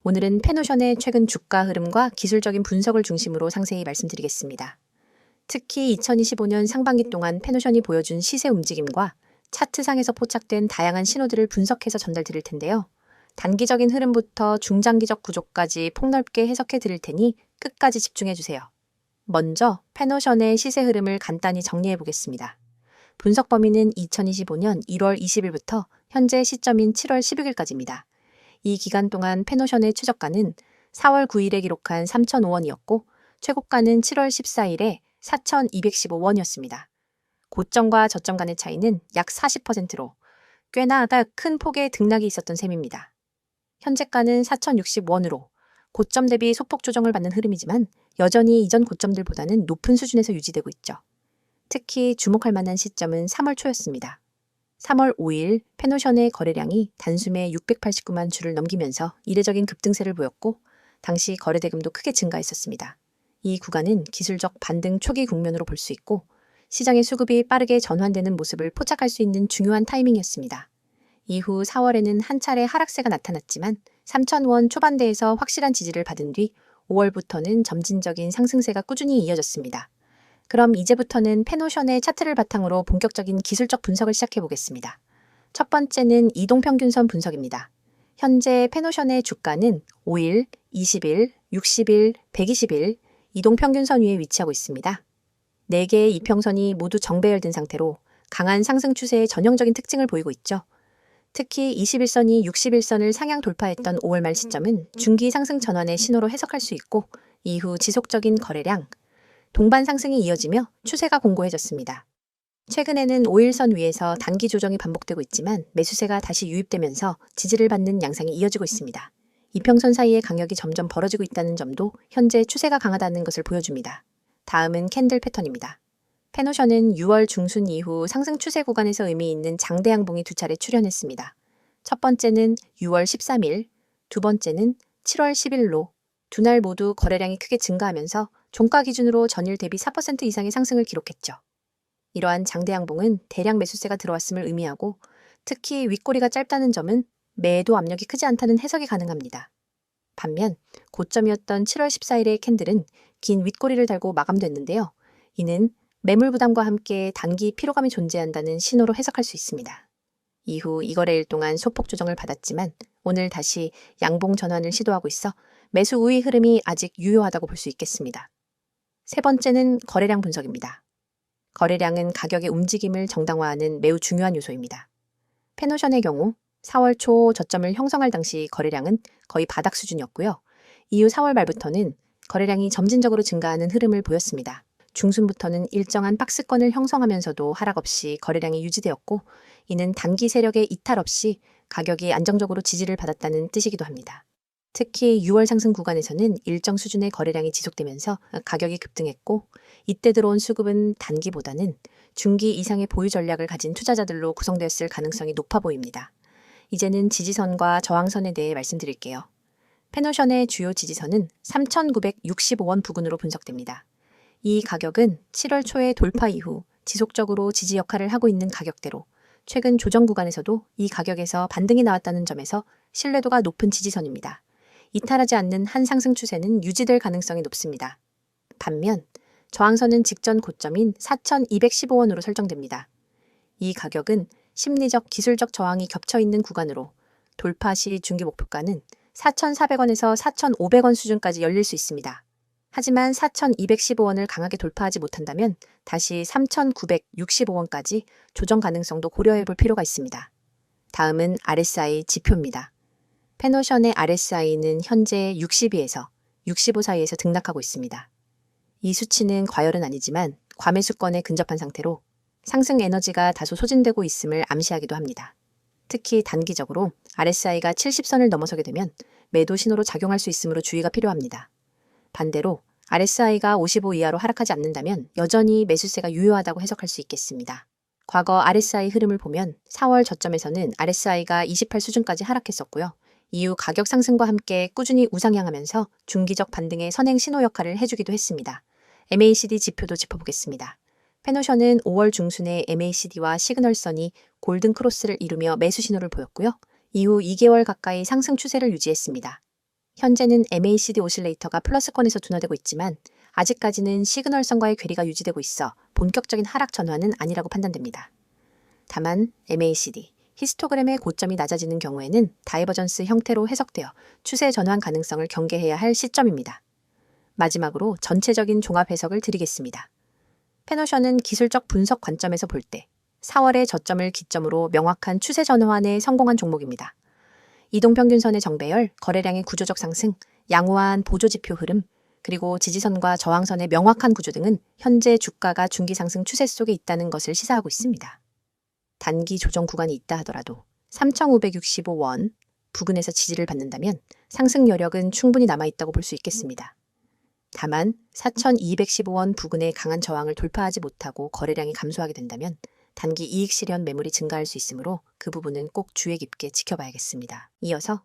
오늘은 페노션의 최근 주가 흐름과 기술적인 분석을 중심으로 상세히 말씀드리겠습니다. 특히 2025년 상반기 동안 페노션이 보여준 시세 움직임과 차트상에서 포착된 다양한 신호들을 분석해서 전달 드릴 텐데요. 단기적인 흐름부터 중장기적 구조까지 폭넓게 해석해 드릴 테니 끝까지 집중해 주세요. 먼저 페노션의 시세 흐름을 간단히 정리해 보겠습니다. 분석 범위는 2025년 1월 20일부터 현재 시점인 7월 16일까지입니다. 이 기간 동안 페노션의 최저가는 4월 9일에 기록한 3,005원이었고 최고가는 7월 14일에 4,215원이었습니다. 고점과 저점 간의 차이는 약 40%로 꽤나 큰 폭의 등락이 있었던 셈입니다. 현재가는 4,060원으로 고점 대비 소폭 조정을 받는 흐름이지만 여전히 이전 고점들보다는 높은 수준에서 유지되고 있죠. 특히 주목할 만한 시점은 3월 초였습니다. 3월 5일 페노션의 거래량이 단숨에 689만 주를 넘기면서 이례적인 급등세를 보였고 당시 거래대금도 크게 증가했었습니다. 이 구간은 기술적 반등 초기 국면으로 볼 수 있고 시장의 수급이 빠르게 전환되는 모습을 포착할 수 있는 중요한 타이밍이었습니다. 이후 4월에는 한 차례 하락세가 나타났지만 3,000원 초반대에서 확실한 지지를 받은 뒤 5월부터는 점진적인 상승세가 꾸준히 이어졌습니다. 그럼 이제부터는 페노션의 차트를 바탕으로 본격적인 기술적 분석을 시작해 보겠습니다. 첫 번째는 이동평균선 분석입니다. 현재 페노션의 주가는 5일, 20일, 60일, 120일 이동평균선 위에 위치하고 있습니다. 4개의 이평선이 모두 정배열된 상태로 강한 상승 추세의 전형적인 특징을 보이고 있죠. 특히 21선이 61선을 상향 돌파했던 5월 말 시점은 중기 상승 전환의 신호로 해석할 수 있고 이후 지속적인 거래량, 동반 상승이 이어지며 추세가 공고해졌습니다. 최근에는 5일선 위에서 단기 조정이 반복되고 있지만 매수세가 다시 유입되면서 지지를 받는 양상이 이어지고 있습니다. 이평선 사이의 간격이 점점 벌어지고 있다는 점도 현재 추세가 강하다는 것을 보여줍니다. 다음은 캔들 패턴입니다. 페노션은 6월 중순 이후 상승 추세 구간에서 의미 있는 장대 양봉이 2차례 출현했습니다. 첫 번째는 6월 13일, 두 번째는 7월 10일로 두 날 모두 거래량이 크게 증가하면서 종가 기준으로 전일 대비 4% 이상의 상승을 기록했죠. 이러한 장대 양봉은 대량 매수세가 들어왔음을 의미하고 특히 윗꼬리가 짧다는 점은 매도 압력이 크지 않다는 해석이 가능합니다. 반면 고점이었던 7월 14일의 캔들은 긴 윗꼬리를 달고 마감됐는데요. 이는 매물 부담과 함께 단기 피로감이 존재한다는 신호로 해석할 수 있습니다. 이후 이거래일 동안 소폭 조정을 받았지만 오늘 다시 양봉 전환을 시도하고 있어 매수 우위 흐름이 아직 유효하다고 볼 수 있겠습니다. 세 번째는 거래량 분석입니다. 거래량은 가격의 움직임을 정당화하는 매우 중요한 요소입니다. 페노션의 경우 4월 초 저점을 형성할 당시 거래량은 거의 바닥 수준이었고요. 이후 4월 말부터는 거래량이 점진적으로 증가하는 흐름을 보였습니다. 중순부터는 일정한 박스권을 형성하면서도 하락 없이 거래량이 유지되었고 이는 단기 세력의 이탈 없이 가격이 안정적으로 지지를 받았다는 뜻이기도 합니다. 특히 6월 상승 구간에서는 일정 수준의 거래량이 지속되면서 가격이 급등했고 이때 들어온 수급은 단기보다는 중기 이상의 보유 전략을 가진 투자자들로 구성되었을 가능성이 높아 보입니다. 이제는 지지선과 저항선에 대해 말씀드릴게요. 페노션의 주요 지지선은 3,965원 부근으로 분석됩니다. 이 가격은 7월 초의 돌파 이후 지속적으로 지지 역할을 하고 있는 가격대로 최근 조정 구간에서도 이 가격에서 반등이 나왔다는 점에서 신뢰도가 높은 지지선입니다. 이탈하지 않는 한 상승 추세는 유지될 가능성이 높습니다. 반면 저항선은 직전 고점인 4,215원으로 설정됩니다. 이 가격은 심리적, 기술적 저항이 겹쳐있는 구간으로 돌파 시 중기 목표가는 4,400원에서 4,500원 수준까지 열릴 수 있습니다. 하지만 4,215원을 강하게 돌파하지 못한다면 다시 3,965원까지 조정 가능성도 고려해 볼 필요가 있습니다. 다음은 RSI 지표입니다. 페노션의 RSI는 현재 62에서 65 사이에서 등락하고 있습니다. 이 수치는 과열은 아니지만 과매수권에 근접한 상태로 상승 에너지가 다소 소진되고 있음을 암시하기도 합니다. 특히 단기적으로 RSI가 70선을 넘어서게 되면 매도 신호로 작용할 수 있으므로 주의가 필요합니다. 반대로 RSI가 55 이하로 하락하지 않는다면 여전히 매수세가 유효하다고 해석할 수 있겠습니다. 과거 RSI 흐름을 보면 4월 저점에서는 RSI가 28 수준까지 하락했었고요. 이후 가격 상승과 함께 꾸준히 우상향하면서 중기적 반등의 선행 신호 역할을 해주기도 했습니다. MACD 지표도 짚어보겠습니다. 페노션은 5월 중순에 MACD와 시그널선이 골든 크로스를 이루며 매수 신호를 보였고요. 이후 2개월 가까이 상승 추세를 유지했습니다. 현재는 MACD 오실레이터가 플러스권에서 둔화되고 있지만 아직까지는 시그널선과의 괴리가 유지되고 있어 본격적인 하락 전환은 아니라고 판단됩니다. 다만 MACD, 히스토그램의 고점이 낮아지는 경우에는 다이버전스 형태로 해석되어 추세 전환 가능성을 경계해야 할 시점입니다. 마지막으로 전체적인 종합 해석을 드리겠습니다. 페노션은 기술적 분석 관점에서 볼 때 4월의 저점을 기점으로 명확한 추세 전환에 성공한 종목입니다. 이동평균선의 정배열, 거래량의 구조적 상승, 양호한 보조지표 흐름, 그리고 지지선과 저항선의 명확한 구조 등은 현재 주가가 중기 상승 추세 속에 있다는 것을 시사하고 있습니다. 단기 조정 구간이 있다 하더라도 3,565원 부근에서 지지를 받는다면 상승 여력은 충분히 남아있다고 볼 수 있겠습니다. 다만 4,215원 부근의 강한 저항을 돌파하지 못하고 거래량이 감소하게 된다면 단기 이익 실현 매물이 증가할 수 있으므로 그 부분은 꼭 주의 깊게 지켜봐야겠습니다. 이어서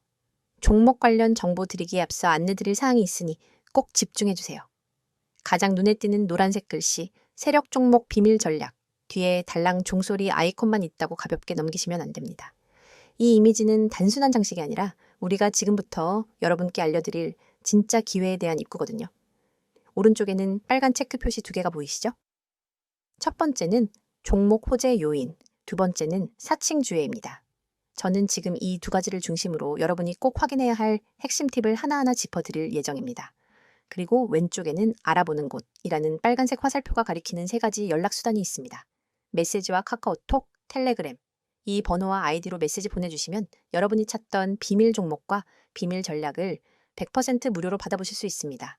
종목 관련 정보 드리기에 앞서 안내드릴 사항이 있으니 꼭 집중해주세요. 가장 눈에 띄는 노란색 글씨 세력 종목 비밀 전략 뒤에 달랑 종소리 아이콘만 있다고 가볍게 넘기시면 안 됩니다. 이 이미지는 단순한 장식이 아니라 우리가 지금부터 여러분께 알려드릴 진짜 기회에 대한 입구거든요. 오른쪽에는 빨간 체크 표시 2개가 보이시죠? 첫 번째는 종목 호재 요인, 두 번째는 사칭 주회입니다. 저는 지금 이 2가지를 중심으로 여러분이 꼭 확인해야 할 핵심 팁을 하나하나 짚어드릴 예정입니다. 그리고 왼쪽에는 알아보는 곳이라는 빨간색 화살표가 가리키는 3가지 연락수단이 있습니다. 메시지와 카카오톡, 텔레그램, 이 번호와 아이디로 메시지 보내주시면 여러분이 찾던 비밀 종목과 비밀 전략을 100% 무료로 받아보실 수 있습니다.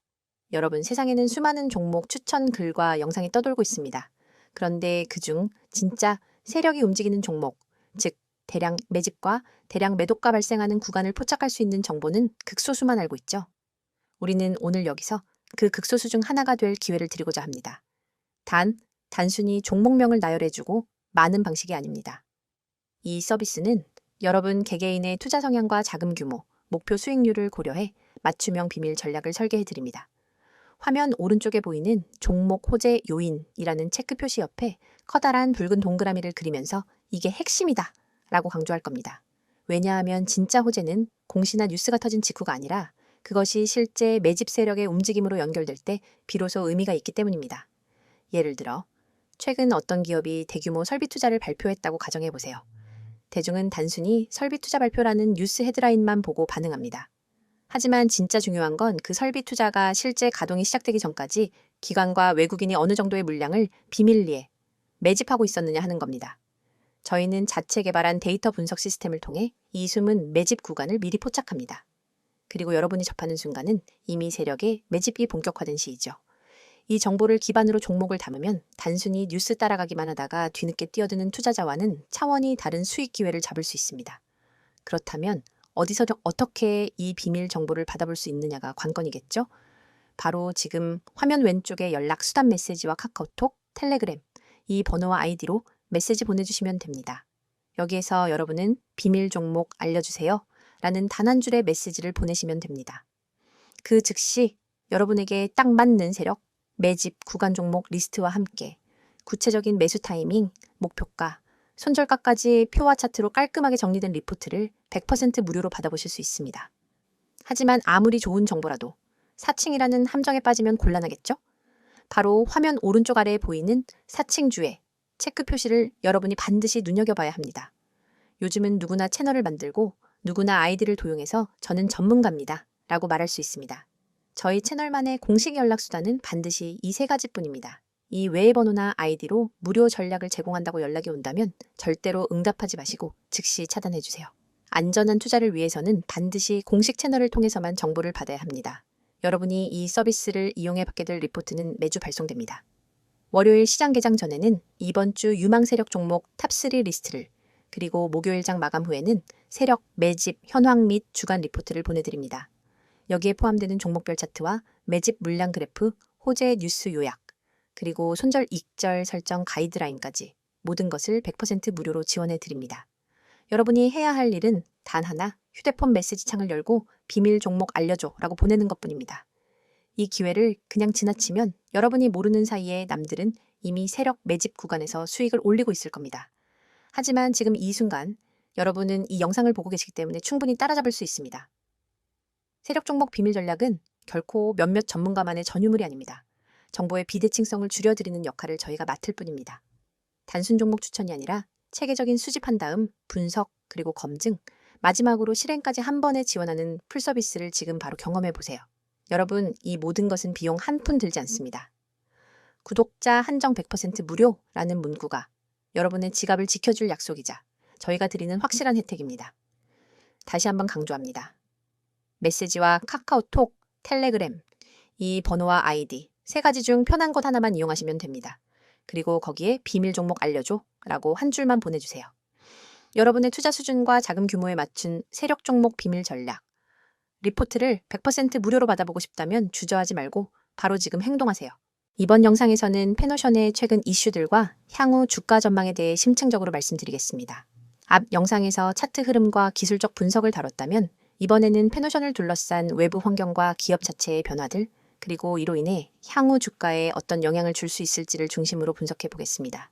여러분, 세상에는 수많은 종목 추천 글과 영상이 떠돌고 있습니다. 그런데 그중 진짜 세력이 움직이는 종목, 즉 대량 매집과 대량 매도가 발생하는 구간을 포착할 수 있는 정보는 극소수만 알고 있죠. 우리는 오늘 여기서 그 극소수 중 하나가 될 기회를 드리고자 합니다. 단순히 종목명을 나열해주고 많은 방식이 아닙니다. 이 서비스는 여러분 개개인의 투자 성향과 자금 규모, 목표 수익률을 고려해 맞춤형 비밀 전략을 설계해드립니다. 화면 오른쪽에 보이는 종목 호재 요인이라는 체크 표시 옆에 커다란 붉은 동그라미를 그리면서 이게 핵심이다 라고 강조할 겁니다. 왜냐하면 진짜 호재는 공시나 뉴스가 터진 직후가 아니라 그것이 실제 매집 세력의 움직임으로 연결될 때 비로소 의미가 있기 때문입니다. 예를 들어 최근 어떤 기업이 대규모 설비 투자를 발표했다고 가정해보세요. 대중은 단순히 설비 투자 발표라는 뉴스 헤드라인만 보고 반응합니다. 하지만 진짜 중요한 건 그 설비 투자가 실제 가동이 시작되기 전까지 기관과 외국인이 어느 정도의 물량을 비밀리에 매집하고 있었느냐 하는 겁니다. 저희는 자체 개발한 데이터 분석 시스템을 통해 이 숨은 매집 구간을 미리 포착합니다. 그리고 여러분이 접하는 순간은 이미 세력의 매집이 본격화된 시이죠. 이 정보를 기반으로 종목을 담으면 단순히 뉴스 따라가기만 하다가 뒤늦게 뛰어드는 투자자와는 차원이 다른 수익 기회를 잡을 수 있습니다. 그렇다면 어디서 어떻게 이 비밀 정보를 받아볼 수 있느냐가 관건이겠죠? 바로 지금 화면 왼쪽에 연락 수단 메시지와 카카오톡, 텔레그램, 이 번호와 아이디로 메시지 보내주시면 됩니다. 여기에서 여러분은 비밀 종목 알려주세요 라는 단 한 줄의 메시지를 보내시면 됩니다. 그 즉시 여러분에게 딱 맞는 세력, 매집, 구간 종목 리스트와 함께 구체적인 매수 타이밍, 목표가, 손절가까지 표와 차트로 깔끔하게 정리된 리포트를 100% 무료로 받아보실 수 있습니다. 하지만 아무리 좋은 정보라도 사칭이라는 함정에 빠지면 곤란하겠죠? 바로 화면 오른쪽 아래에 보이는 사칭주의 체크 표시를 여러분이 반드시 눈여겨봐야 합니다. 요즘은 누구나 채널을 만들고 누구나 아이디를 도용해서 저는 전문가입니다 라고 말할 수 있습니다. 저희 채널만의 공식 연락수단은 반드시 이 3가지뿐입니다. 이 외의 번호나 아이디로 무료 전략을 제공한다고 연락이 온다면 절대로 응답하지 마시고 즉시 차단해주세요. 안전한 투자를 위해서는 반드시 공식 채널을 통해서만 정보를 받아야 합니다. 여러분이 이 서비스를 이용해 받게 될 리포트는 매주 발송됩니다. 월요일 시장 개장 전에는 이번 주 유망 세력 종목 탑3 리스트를, 그리고 목요일장 마감 후에는 세력, 매집, 현황 및 주간 리포트를 보내드립니다. 여기에 포함되는 종목별 차트와 매집 물량 그래프, 호재 뉴스 요약, 그리고 손절 익절 설정 가이드라인까지 모든 것을 100% 무료로 지원해 드립니다. 여러분이 해야 할 일은 단 하나, 휴대폰 메시지 창을 열고 비밀 종목 알려줘 라고 보내는 것뿐입니다. 이 기회를 그냥 지나치면 여러분이 모르는 사이에 남들은 이미 세력 매집 구간에서 수익을 올리고 있을 겁니다. 하지만 지금 이 순간 여러분은 이 영상을 보고 계시기 때문에 충분히 따라잡을 수 있습니다. 세력 종목 비밀 전략은 결코 몇몇 전문가만의 전유물이 아닙니다. 정보의 비대칭성을 줄여드리는 역할을 저희가 맡을 뿐입니다. 단순 종목 추천이 아니라 체계적인 수집한 다음 분석 그리고 검증, 마지막으로 실행까지 한 번에 지원하는 풀서비스를 지금 바로 경험해 보세요. 여러분, 이 모든 것은 비용 한 푼 들지 않습니다. 구독자 한정 100% 무료라는 문구가 여러분의 지갑을 지켜줄 약속이자 저희가 드리는 확실한 혜택입니다. 다시 한번 강조합니다. 메시지와 카카오톡, 텔레그램, 이 번호와 아이디 세 가지 중 편한 것 하나만 이용하시면 됩니다. 그리고 거기에 비밀 종목 알려줘 라고 한 줄만 보내주세요. 여러분의 투자 수준과 자금 규모에 맞춘 세력 종목 비밀 전략. 리포트를 100% 무료로 받아보고 싶다면 주저하지 말고 바로 지금 행동하세요. 이번 영상에서는 페노션의 최근 이슈들과 향후 주가 전망에 대해 심층적으로 말씀드리겠습니다. 앞 영상에서 차트 흐름과 기술적 분석을 다뤘다면 이번에는 페노션을 둘러싼 외부 환경과 기업 자체의 변화들, 그리고 이로 인해 향후 주가에 어떤 영향을 줄 수 있을지를 중심으로 분석해 보겠습니다.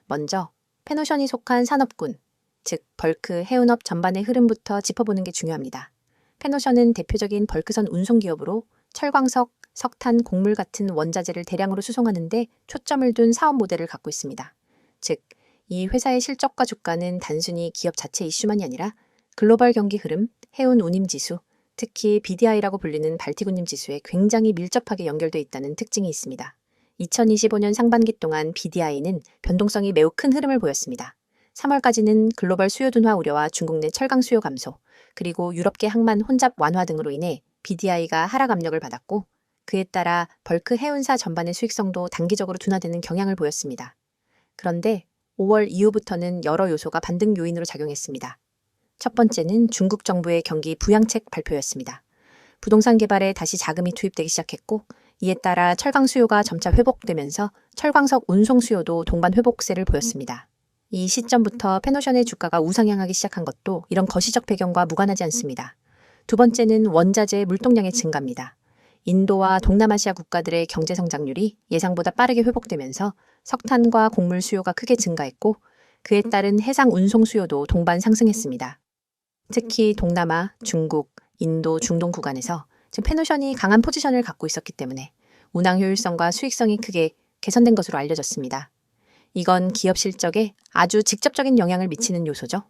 먼저 페노션이 속한 산업군, 즉 벌크 해운업 전반의 흐름부터 짚어보는 게 중요합니다. 페노션은 대표적인 벌크선 운송기업으로 철광석, 석탄, 곡물 같은 원자재를 대량으로 수송하는데 초점을 둔 사업 모델을 갖고 있습니다. 즉, 이 회사의 실적과 주가는 단순히 기업 자체 이슈만이 아니라 글로벌 경기 흐름, 해운 운임 지수, 특히 BDI라고 불리는 발틱 운임 지수에 굉장히 밀접하게 연결돼 있다는 특징이 있습니다. 2025년 상반기 동안 BDI는 변동성이 매우 큰 흐름을 보였습니다. 3월까지는 글로벌 수요 둔화 우려와 중국 내 철강 수요 감소, 그리고 유럽계 항만 혼잡 완화 등으로 인해 BDI가 하락 압력을 받았고, 그에 따라 벌크 해운사 전반의 수익성도 단기적으로 둔화되는 경향을 보였습니다. 그런데 5월 이후부터는 여러 요소가 반등 요인으로 작용했습니다. 첫 번째는 중국 정부의 경기 부양책 발표였습니다. 부동산 개발에 다시 자금이 투입되기 시작했고, 이에 따라 철강 수요가 점차 회복되면서 철광석 운송 수요도 동반 회복세를 보였습니다. 이 시점부터 페노션의 주가가 우상향하기 시작한 것도 이런 거시적 배경과 무관하지 않습니다. 두 번째는 원자재 물동량의 증가입니다. 인도와 동남아시아 국가들의 경제 성장률이 예상보다 빠르게 회복되면서 석탄과 곡물 수요가 크게 증가했고, 그에 따른 해상 운송 수요도 동반 상승했습니다. 특히 동남아, 중국, 인도, 중동 구간에서 지금 페노션이 강한 포지션을 갖고 있었기 때문에 운항 효율성과 수익성이 크게 개선된 것으로 알려졌습니다. 이건 기업 실적에 아주 직접적인 영향을 미치는 요소죠.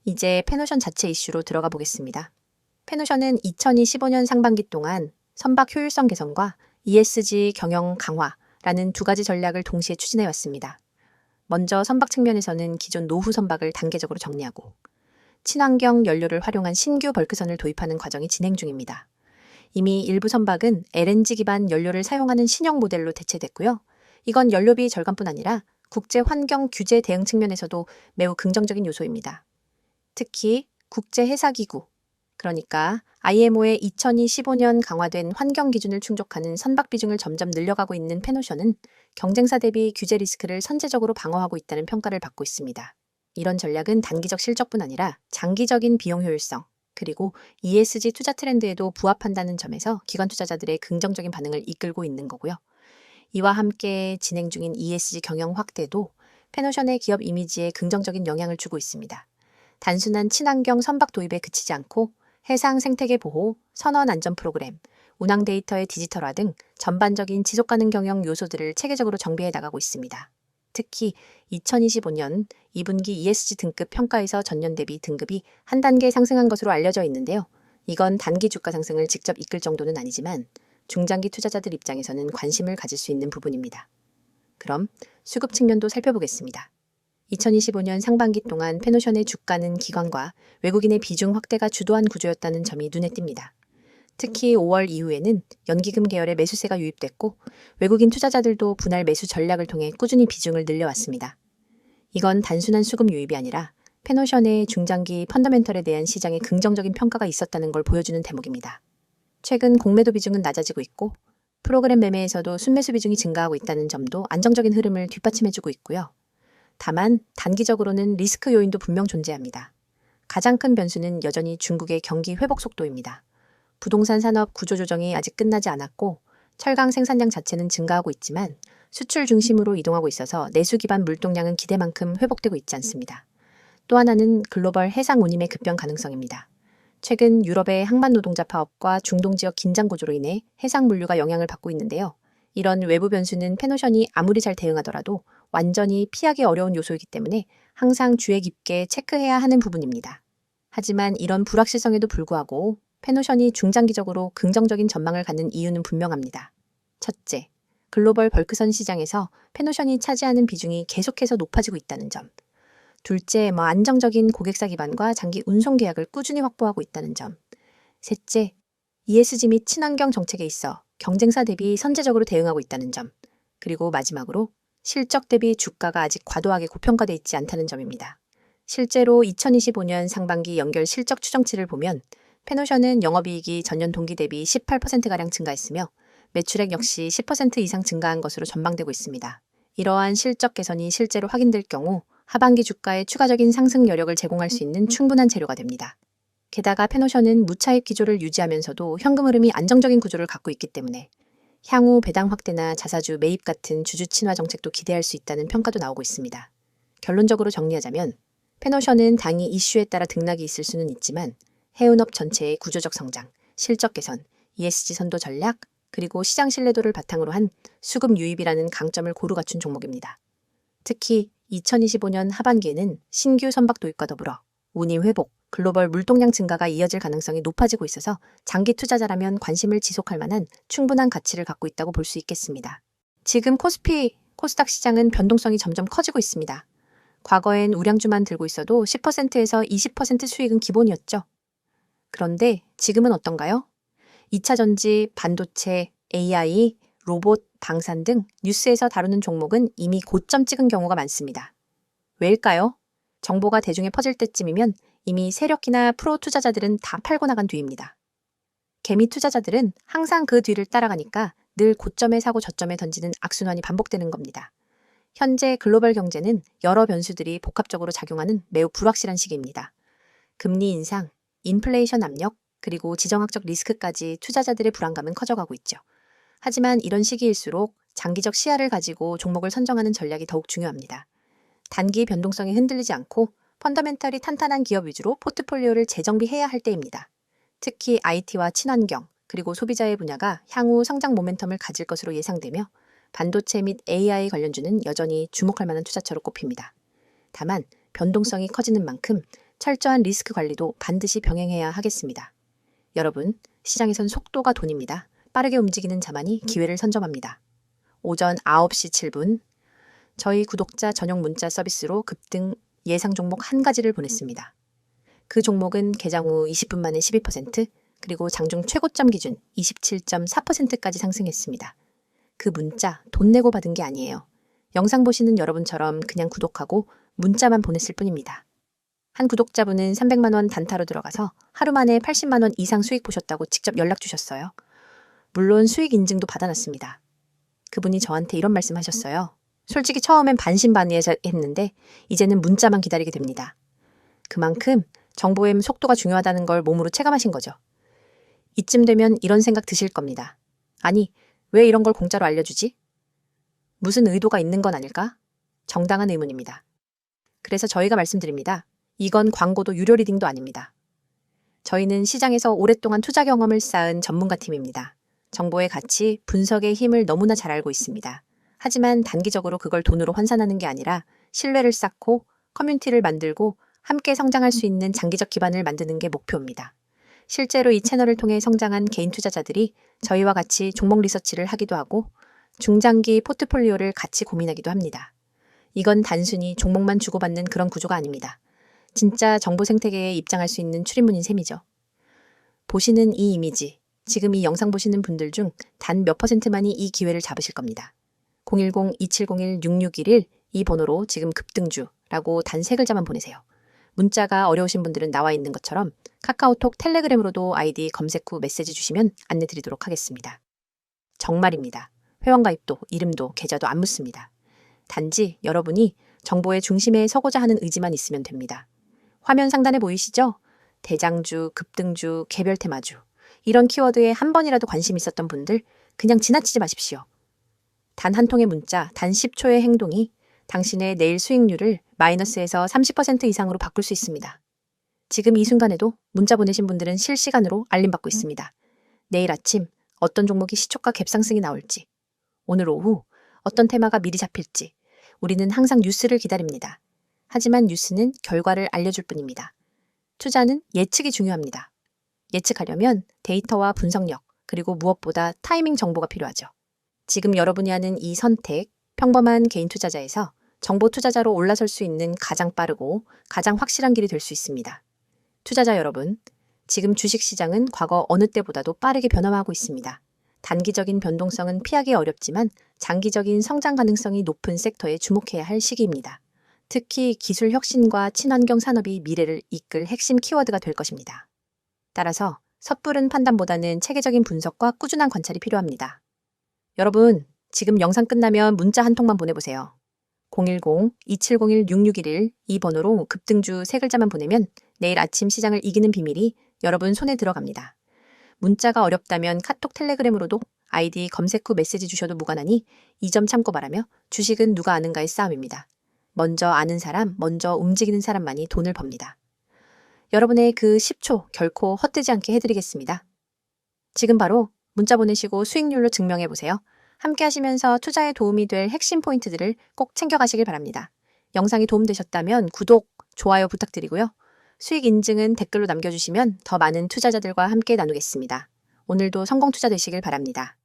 이제 페노션 자체 이슈로 들어가 보겠습니다. 페노션은 2025년 상반기 동안 선박 효율성 개선과 ESG 경영 강화라는 두 가지 전략을 동시에 추진해 왔습니다. 먼저 선박 측면에서는 기존 노후 선박을 단계적으로 정리하고 친환경 연료를 활용한 신규 벌크선을 도입하는 과정이 진행 중입니다. 이미 일부 선박은 LNG 기반 연료를 사용하는 신형 모델로 대체됐고요. 이건 연료비 절감뿐 아니라 국제 환경 규제 대응 측면에서도 매우 긍정적인 요소입니다. 특히 국제해사기구, 그러니까 IMO의 2025년 강화된 환경 기준을 충족하는 선박 비중을 점점 늘려가고 있는 페노션은 경쟁사 대비 규제 리스크를 선제적으로 방어하고 있다는 평가를 받고 있습니다. 이런 전략은 단기적 실적뿐 아니라 장기적인 비용 효율성, 그리고 ESG 투자 트렌드에도 부합한다는 점에서 기관 투자자들의 긍정적인 반응을 이끌고 있는 거고요. 이와 함께 진행 중인 ESG 경영 확대도 페노션의 기업 이미지에 긍정적인 영향을 주고 있습니다. 단순한 친환경 선박 도입에 그치지 않고 해상 생태계 보호, 선원 안전 프로그램, 운항 데이터의 디지털화 등 전반적인 지속가능 경영 요소들을 체계적으로 정비해 나가고 있습니다. 특히 2025년 2분기 ESG 등급 평가에서 전년 대비 등급이 한 단계 상승한 것으로 알려져 있는데요. 이건 단기 주가 상승을 직접 이끌 정도는 아니지만 중장기 투자자들 입장에서는 관심을 가질 수 있는 부분입니다. 그럼 수급 측면도 살펴보겠습니다. 2025년 상반기 동안 페노션의 주가는 기관과 외국인의 비중 확대가 주도한 구조였다는 점이 눈에 띕니다. 특히 5월 이후에는 연기금 계열의 매수세가 유입됐고 외국인 투자자들도 분할 매수 전략을 통해 꾸준히 비중을 늘려왔습니다. 이건 단순한 수급 유입이 아니라 페노션의 중장기 펀더멘털에 대한 시장의 긍정적인 평가가 있었다는 걸 보여주는 대목입니다. 최근 공매도 비중은 낮아지고 있고 프로그램 매매에서도 순매수 비중이 증가하고 있다는 점도 안정적인 흐름을 뒷받침해주고 있고요. 다만 단기적으로는 리스크 요인도 분명 존재합니다. 가장 큰 변수는 여전히 중국의 경기 회복 속도입니다. 부동산 산업 구조조정이 아직 끝나지 않았고 철강 생산량 자체는 증가하고 있지만 수출 중심으로 이동하고 있어서 내수 기반 물동량은 기대만큼 회복되고 있지 않습니다. 또 하나는 글로벌 해상 운임의 급변 가능성입니다. 최근 유럽의 항만 노동자 파업과 중동 지역 긴장 고조로 인해 해상 물류가 영향을 받고 있는데요. 이런 외부 변수는 페노션이 아무리 잘 대응하더라도 완전히 피하기 어려운 요소이기 때문에 항상 주의 깊게 체크해야 하는 부분입니다. 하지만 이런 불확실성에도 불구하고 페노션이 중장기적으로 긍정적인 전망을 갖는 이유는 분명합니다. 첫째, 글로벌 벌크선 시장에서 페노션이 차지하는 비중이 계속해서 높아지고 있다는 점. 둘째, 안정적인 고객사 기반과 장기 운송 계약을 꾸준히 확보하고 있다는 점. 셋째, ESG 및 친환경 정책에 있어 경쟁사 대비 선제적으로 대응하고 있다는 점. 그리고 마지막으로 실적 대비 주가가 아직 과도하게 고평가돼 있지 않다는 점입니다. 실제로 2025년 상반기 연결 실적 추정치를 보면 페노션은 영업이익이 전년 동기 대비 18%가량 증가했으며 매출액 역시 10% 이상 증가한 것으로 전망되고 있습니다. 이러한 실적 개선이 실제로 확인될 경우 하반기 주가에 추가적인 상승 여력을 제공할 수 있는 충분한 재료가 됩니다. 게다가 페노션은 무차입 기조를 유지하면서도 현금 흐름이 안정적인 구조를 갖고 있기 때문에 향후 배당 확대나 자사주 매입 같은 주주 친화 정책도 기대할 수 있다는 평가도 나오고 있습니다. 결론적으로 정리하자면 페노션은 당이 이슈에 따라 등락이 있을 수는 있지만 해운업 전체의 구조적 성장, 실적 개선, ESG 선도 전략, 그리고 시장 신뢰도를 바탕으로 한 수급 유입이라는 강점을 고루 갖춘 종목입니다. 특히 2025년 하반기에는 신규 선박 도입과 더불어 운임 회복, 글로벌 물동량 증가가 이어질 가능성이 높아지고 있어서 장기 투자자라면 관심을 지속할 만한 충분한 가치를 갖고 있다고 볼 수 있겠습니다. 지금 코스피, 코스닥 시장은 변동성이 점점 커지고 있습니다. 과거엔 우량주만 들고 있어도 10%에서 20% 수익은 기본이었죠. 그런데 지금은 어떤가요? 2차 전지, 반도체, AI, 로봇, 방산 등 뉴스에서 다루는 종목은 이미 고점 찍은 경우가 많습니다. 왜일까요? 정보가 대중에 퍼질 때쯤이면 이미 세력이나 프로 투자자들은 다 팔고 나간 뒤입니다. 개미 투자자들은 항상 그 뒤를 따라가니까 늘 고점에 사고 저점에 던지는 악순환이 반복되는 겁니다. 현재 글로벌 경제는 여러 변수들이 복합적으로 작용하는 매우 불확실한 시기입니다. 금리 인상, 인플레이션 압력, 그리고 지정학적 리스크까지 투자자들의 불안감은 커져가고 있죠. 하지만 이런 시기일수록 장기적 시야를 가지고 종목을 선정하는 전략이 더욱 중요합니다. 단기 변동성이 흔들리지 않고 펀더멘털이 탄탄한 기업 위주로 포트폴리오를 재정비해야 할 때입니다. 특히 IT와 친환경, 그리고 소비자의 분야가 향후 성장 모멘텀을 가질 것으로 예상되며 반도체 및 AI 관련주는 여전히 주목할 만한 투자처로 꼽힙니다. 다만 변동성이 커지는 만큼 철저한 리스크 관리도 반드시 병행해야 하겠습니다. 여러분, 시장에선 속도가 돈입니다. 빠르게 움직이는 자만이 기회를 선점합니다. 오전 9시 7분, 저희 구독자 전용 문자 서비스로 급등 예상 종목 한 가지를 보냈습니다. 그 종목은 개장 후 20분 만에 12%, 그리고 장중 최고점 기준 27.4%까지 상승했습니다. 그 문자 돈 내고 받은 게 아니에요. 영상 보시는 여러분처럼 그냥 구독하고 문자만 보냈을 뿐입니다. 한 구독자분은 300만 원 단타로 들어가서 하루 만에 80만 원 이상 수익 보셨다고 직접 연락 주셨어요. 물론 수익 인증도 받아놨습니다. 그분이 저한테 이런 말씀하셨어요. 솔직히 처음엔 반신반의했는데 이제는 문자만 기다리게 됩니다. 그만큼 정보의 속도가 중요하다는 걸 몸으로 체감하신 거죠. 이쯤 되면 이런 생각 드실 겁니다. 아니, 왜 이런 걸 공짜로 알려주지? 무슨 의도가 있는 건 아닐까? 정당한 의문입니다. 그래서 저희가 말씀드립니다. 이건 광고도 유료 리딩도 아닙니다. 저희는 시장에서 오랫동안 투자 경험을 쌓은 전문가 팀입니다. 정보의 가치, 분석의 힘을 너무나 잘 알고 있습니다. 하지만 단기적으로 그걸 돈으로 환산하는 게 아니라 신뢰를 쌓고 커뮤니티를 만들고 함께 성장할 수 있는 장기적 기반을 만드는 게 목표입니다. 실제로 이 채널을 통해 성장한 개인 투자자들이 저희와 같이 종목 리서치를 하기도 하고 중장기 포트폴리오를 같이 고민하기도 합니다. 이건 단순히 종목만 주고받는 그런 구조가 아닙니다. 진짜 정보 생태계에 입장할 수 있는 출입문인 셈이죠. 보시는 이 이미지, 지금 이 영상 보시는 분들 중 단 몇 %만이 이 기회를 잡으실 겁니다. 010-2701-6611 이 번호로 지금 급등주라고 단 3글자만 보내세요. 문자가 어려우신 분들은 나와 있는 것처럼 카카오톡, 텔레그램으로도 아이디 검색 후 메시지 주시면 안내 드리도록 하겠습니다. 정말입니다. 회원가입도, 이름도, 계좌도 안 묻습니다. 단지 여러분이 정보의 중심에 서고자 하는 의지만 있으면 됩니다. 화면 상단에 보이시죠? 대장주, 급등주, 개별 테마주 이런 키워드에 한 번이라도 관심 있었던 분들 그냥 지나치지 마십시오. 단 한 통의 문자, 단 10초의 행동이 당신의 내일 수익률을 마이너스에서 30% 이상으로 바꿀 수 있습니다. 지금 이 순간에도 문자 보내신 분들은 실시간으로 알림받고 있습니다. 내일 아침 어떤 종목이 시초가 갭상승이 나올지, 오늘 오후 어떤 테마가 미리 잡힐지 우리는 항상 뉴스를 기다립니다. 하지만 뉴스는 결과를 알려줄 뿐입니다. 투자는 예측이 중요합니다. 예측하려면 데이터와 분석력, 그리고 무엇보다 타이밍 정보가 필요하죠. 지금 여러분이 하는 이 선택, 평범한 개인 투자자에서 정보 투자자로 올라설 수 있는 가장 빠르고 가장 확실한 길이 될 수 있습니다. 투자자 여러분, 지금 주식시장은 과거 어느 때보다도 빠르게 변화하고 있습니다. 단기적인 변동성은 피하기 어렵지만 장기적인 성장 가능성이 높은 섹터에 주목해야 할 시기입니다. 특히 기술 혁신과 친환경 산업이 미래를 이끌 핵심 키워드가 될 것입니다. 따라서 섣부른 판단보다는 체계적인 분석과 꾸준한 관찰이 필요합니다. 여러분, 지금 영상 끝나면 문자 한 통만 보내보세요. 010-2701-6611 이 번호로 급등주 3글자만 보내면 내일 아침 시장을 이기는 비밀이 여러분 손에 들어갑니다. 문자가 어렵다면 카톡 텔레그램으로도 아이디 검색 후 메시지 주셔도 무관하니 이 점 참고 바라며 주식은 누가 아는가의 싸움입니다. 먼저 아는 사람, 먼저 움직이는 사람만이 돈을 법니다. 여러분의 그 10초 결코 헛되지 않게 해드리겠습니다. 지금 바로 문자 보내시고 수익률로 증명해보세요. 함께 하시면서 투자에 도움이 될 핵심 포인트들을 꼭 챙겨가시길 바랍니다. 영상이 도움되셨다면 구독, 좋아요 부탁드리고요. 수익 인증은 댓글로 남겨주시면 더 많은 투자자들과 함께 나누겠습니다. 오늘도 성공 투자 되시길 바랍니다.